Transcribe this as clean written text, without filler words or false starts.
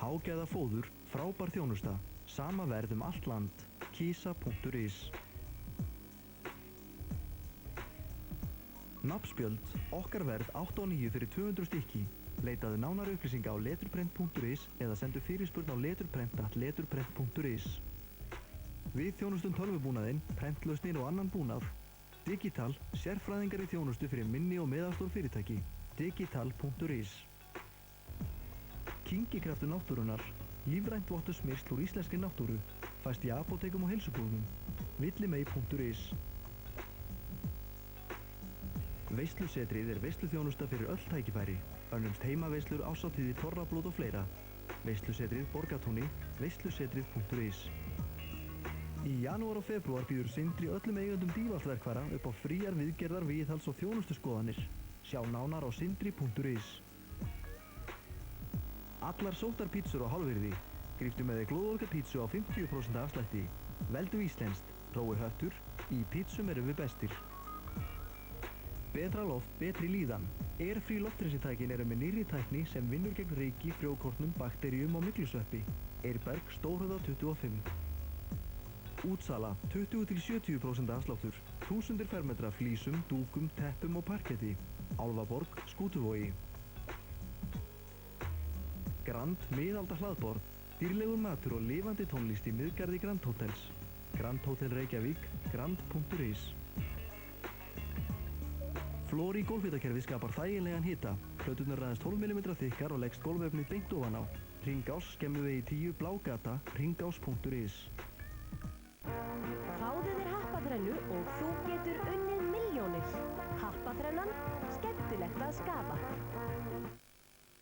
Hágæða fóður, frábær þjónusta, sama verð allt land, kisa.is. Nafnspjöld, okkar verð 8,9 fyrir 200 stykki. Leitaðu nánari upplýsinga á leturprent.is eða sendu fyrirspurn á leturprent@leturprent.is. Við þjónustum tölvubúnaðinn, prentlausnir og annan búnað. Digital, sérfræðingar í þjónustu fyrir minni og meðalstór fyrirtæki. Digital.is. Kingikraftur náttúrunnar, lífrænt vottur smyrsl úr íslenskri náttúru, fæst í apótekum og heilsubúðum. villimey.is. Veislusetrið er veisluþjónusta fyrir öll tækifæri. Önnumst heimaveislur, árshátíðir, þorrablót og fleira. Veislusetrið, Borgartúni, veislusetrið.is. Í janúar og febrúar býður Sindri öllum eigendum dívaltverkfæra upp á fríar viðgerðar, viðhalds og þjónustuskoðanir. Sjá nánar á sindri.is. Allar sóttar pítsur á hálfvirði. Gríptu með þig glóðvolga pítsu á 50% afslætti. Veldu íslenskt, rói höttur, í pítsum erum við bestir. Betra loft, betri líðan. Airfree lofthreinsingatækin eru með nýrri tækni sem vinnur gegn ryki, frjókornum, bakteríum og myglusveppi. Eirberg, Stórhöfða 25. Útsala, 20–70% afsláttur. Þúsundir fermetra af flísum, dúkum, teppum og parketti. Álfaborg, Skútuvogi. Grand miðalda hlaðborð. Dýrlegur matur og lifandi tónlist í miðgarði Grand Hotels. Grand Hotel Reykjavík, grand.is. Flori gólfhitakerfi skapar þægilegan hita. Plöturnar ræðast 12 mm þykkar og leggst gólfefnið beint ofan á. Hringás, Skemmuvegi 10, Blágata, hringás.is. Fáðu þér happaþrennu og þú getur unnið milljónir. Happaþrennan, skemmtilegt að skapa.